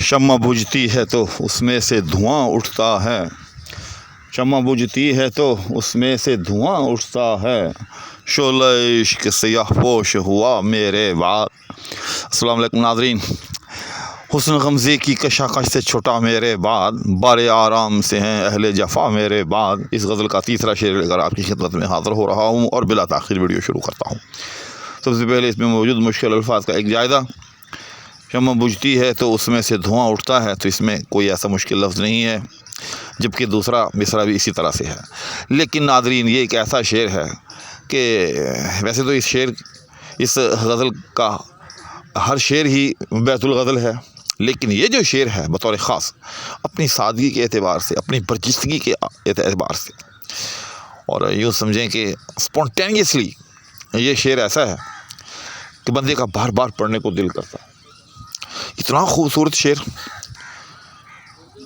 शम्मा बुझती है तो उसमें से धुआं उठता है, शम्मा बुझती है तो उसमें से धुआं उठता है, शोला इश्क सियाह पोश हुआ मेरे बाद। अस्सलाम वालेकुम नाज़रीन, हुस्न गमज़े की कशाकश से छुटा मेरे बाद, बारे आराम से हैं अहले जफ़ा मेरे बाद। इस गज़ल का तीसरा शेर लेकर आपकी खिदमत में हाज़िर हो रहा हूँ और बिला ताख़ीर वीडियो शुरू करता हूँ। सबसे पहले इसमें मौजूद मुश्किल अल्फाज का एक जायज़ा। शम्मा बुझती है तो उसमें से धुआं उठता है, तो इसमें कोई ऐसा मुश्किल लफ्ज़ नहीं है, जबकि दूसरा मिसरा भी इसी तरह से है। लेकिन नाज़रीन, ये एक ऐसा शेर है कि वैसे तो इस गज़ल का हर शेर ही बैतुल गज़ल है, लेकिन ये जो शेर है बतौर ख़ास अपनी सादगी के एतबार से, अपनी बरजिस्तगी के एतबार से, और यूँ समझें कि स्पॉन्टेनियसली ये शेर ऐसा है कि बंदे का बार बार पढ़ने को दिल करता है। इतना खूबसूरत शेर,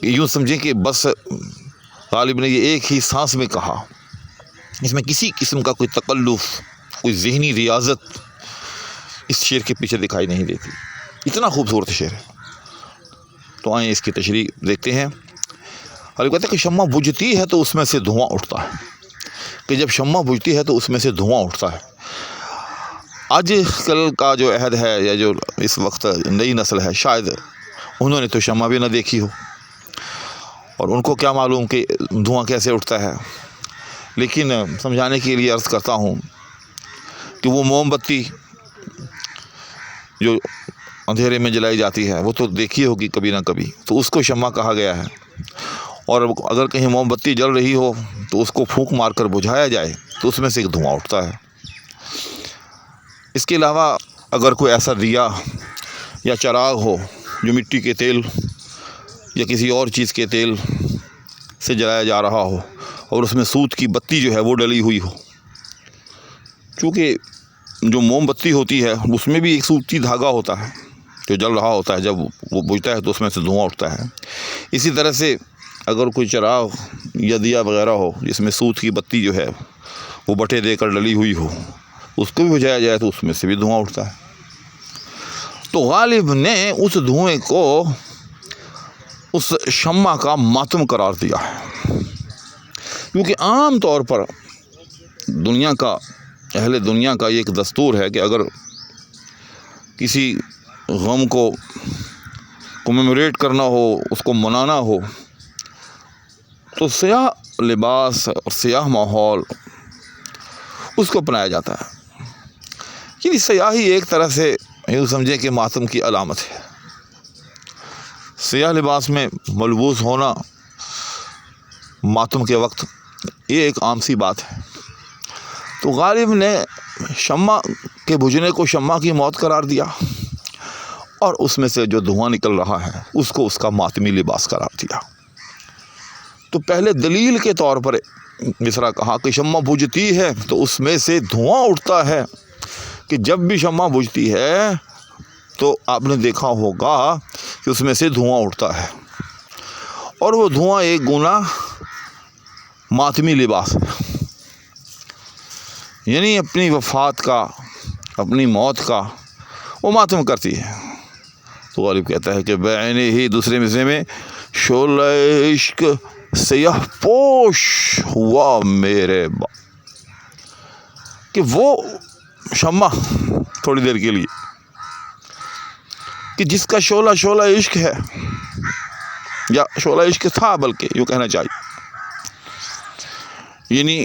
यूँ समझें कि बस गालिब ने ये एक ही सांस में कहा, इसमें किसी किस्म का कोई तकल्लुफ़, कोई ज़हनी रियाज़त इस शेर के पीछे दिखाई नहीं देती। इतना खूबसूरत शेर है। तो आइए इसकी तशरीह देखते हैं। गालिब कहते हैं कि शम्मा बुझती है तो उसमें से धुआं उठता है, कि जब शम्मा बुझती है तो उसमें से धुआं उठता है। आज कल का जो अहद है या जो इस वक्त नई नस्ल है, शायद उन्होंने तो शम्मा भी ना देखी हो और उनको क्या मालूम कि धुआं कैसे उठता है। लेकिन समझाने के लिए अर्ज़ करता हूँ कि वो मोमबत्ती जो अंधेरे में जलाई जाती है वो तो देखी होगी कभी ना कभी, तो उसको शम्मा कहा गया है। और अगर कहीं मोमबत्ती जल रही हो तो उसको फूंक मार कर बुझाया जाए तो उसमें से एक धुआं उठता है। इसके अलावा अगर कोई ऐसा दिया या चराग हो जो मिट्टी के तेल या किसी और चीज़ के तेल से जलाया जा रहा हो और उसमें सूत की बत्ती जो है वो डली हुई हो, क्योंकि जो मोमबत्ती होती है उसमें भी एक सूती धागा होता है जो जल रहा होता है, जब वो बुझता है तो उसमें से धुआं उठता है। इसी तरह से अगर कोई चराग या दिया वगैरह हो जिसमें सूत की बत्ती जो है वो बटे देकर डली हुई हो, उसको भी बुझाया जाए तो उसमें से भी धुआं उठता है। तो गालिब ने उस धुएं को उस शम्मा का मातम करार दिया है, क्योंकि आम तौर पर अहले दुनिया का ये एक दस्तूर है कि अगर किसी गम को कमेमोरेट करना हो, उसको मनाना हो, तो स्याह लिबास और स्याह माहौल उसको अपनाया जाता है। कि स्याही एक तरह से यूँ समझें कि मातम की अलामत है। स्याह लिबास में मलबूस होना मातम के वक्त ये एक आम सी बात है। तो गालिब ने शम्मा के बुझने को शम्मा की मौत करार दिया और उसमें से जो धुआं निकल रहा है उसको उसका मातमी लिबास करार दिया। तो पहले दलील के तौर पर मिसरा कहा कि शम्मा बुझती है तो उसमें से धुआं उठता है, कि जब भी शम्मा बुझती है तो आपने देखा होगा कि उसमें से धुआं उठता है, और वो धुआं एक गुना मातमी लिबास है, यानी अपनी वफ़ात का, अपनी मौत का वो मातम करती है। तो गालिब कहता है कि बैने ही दूसरे मिसरे में शोला इश्क सियाह पोश हुआ मेरे बाद, कि वो शम्मा थोड़ी देर के लिए कि जिसका शोला इश्क है, या शोला इश्क था बल्कि यूँ कहना चाहिए, यानी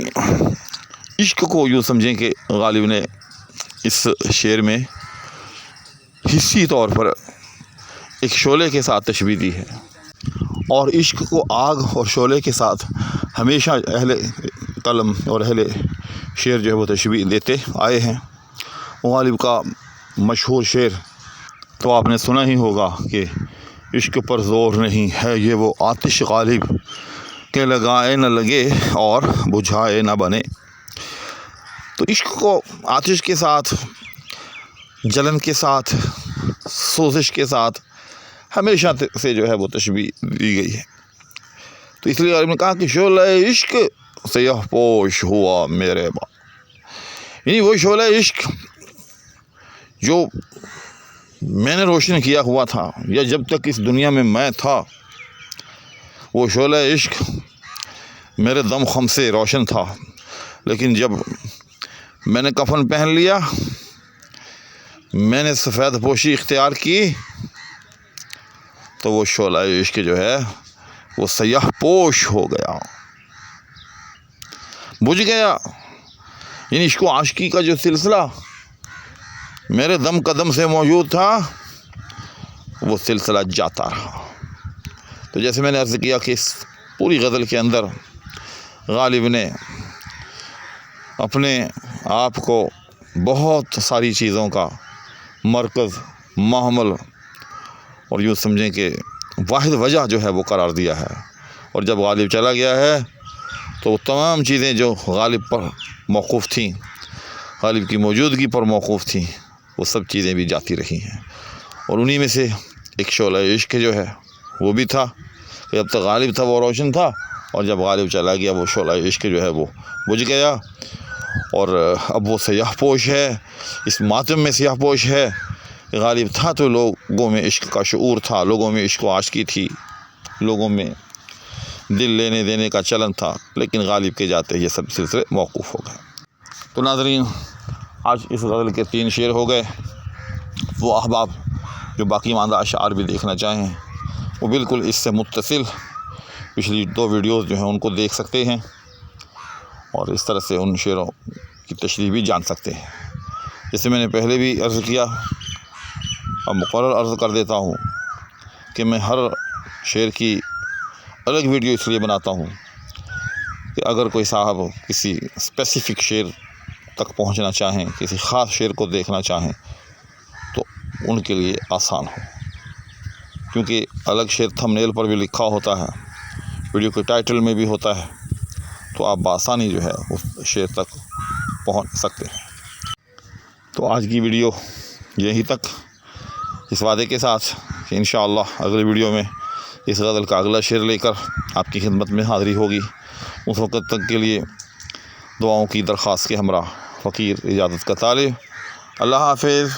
इश्क को यूँ समझें कि गालिब ने इस शेर में हिस्सी तौर पर एक शोले के साथ तशबीह दी है, और इश्क को आग और शोले के साथ हमेशा अहले कलम और अहले शेर जो है वो तशबीह देते आए हैं। गालिब का मशहूर शेर तो आपने सुना ही होगा कि इश्क पर ज़ोर नहीं है ये वो आतिश गालिब के लगाए न लगे और बुझाए न बने। तो इश्क को आतिश के साथ, जलन के साथ, सोजिश के साथ हमेशा से जो है वो तशबीह दी गई है। तो इसलिए गालिब ने कहा कि शोला इश्क सियाह पोश हुआ मेरे बाद, यानी वो शोला इश्क जो میں نے روشن کیا ہوا تھا، یا جب تک اس دنیا میں تھا، وہ شعلہ عشق میرے دم خم سے روشن تھا، لیکن جب میں نے کفن پہن لیا، میں نے سفید پوشی اختیار کی، تو وہ شعلہ عشق جو ہے وہ سیاہ پوش ہو گیا، بجھ گیا۔ یعنی عشق و عاشقی کا جو سلسلہ میرے دم قدم سے موجود تھا، وہ سلسلہ جاتا رہا۔ تو جیسے میں نے عرض کیا کہ اس پوری غزل کے اندر غالب نے اپنے آپ کو بہت ساری چیزوں کا مرکز، محمل اور یوں سمجھیں کہ واحد وجہ جو ہے وہ قرار دیا ہے، اور جب غالب چلا گیا ہے تو وہ تمام چیزیں جو غالب پر موقوف تھیں، غالب کی موجودگی پر موقوف تھیں، وہ سب چیزیں بھی جاتی رہی ہیں۔ اور انہی میں سے ایک شعلہ عشق جو ہے وہ بھی تھا کہ جب تک غالب تھا وہ روشن تھا، اور جب غالب چلا گیا وہ شعلہ عشق جو ہے وہ بجھ گیا، اور اب وہ سیاہ پوش ہے، اس ماتم میں سیاہ پوش ہے۔ غالب تھا تو لوگوں میں عشق کا شعور تھا، لوگوں میں عشق و عاشقی تھی، لوگوں میں دل لینے دینے کا چلن تھا، لیکن غالب کے جاتے یہ سب سلسلے موقوف ہو گئے۔ تو ناظرین، آج اس غزل کے 3 شعر ہو گئے۔ وہ احباب جو باقی ماندہ اشعار بھی دیکھنا چاہیں، وہ بالکل اس سے متصل پچھلی 2 ویڈیوز جو ہیں ان کو دیکھ سکتے ہیں، اور اس طرح سے ان شعروں کی تشریح بھی جان سکتے ہیں۔ جیسے میں نے پہلے بھی عرض کیا، اب مقرر عرض کر دیتا ہوں کہ میں ہر شعر کی الگ ویڈیو اس لیے بناتا ہوں کہ اگر کوئی صاحب کسی اسپیسیفک شعر تک پہنچنا چاہیں، کسی خاص شعر کو دیکھنا چاہیں، تو ان کے لیے آسان ہو، کیونکہ الگ شعر تھمبنیل پر بھی لکھا ہوتا ہے، ویڈیو کے ٹائٹل میں بھی ہوتا ہے، تو آپ بآسانی جو ہے اس شعر تک پہنچ سکتے ہیں۔ تو آج کی ویڈیو یہیں تک، اس وعدے کے ساتھ کہ انشاءاللہ اگلی ویڈیو میں اس غزل کا اگلا شعر لے کر آپ کی خدمت میں حاضری ہوگی۔ اس وقت تک کے لیے دعاؤں کی درخواست کے ہمراہ فقیر اجازت کا طالب۔ اللہ حافظ۔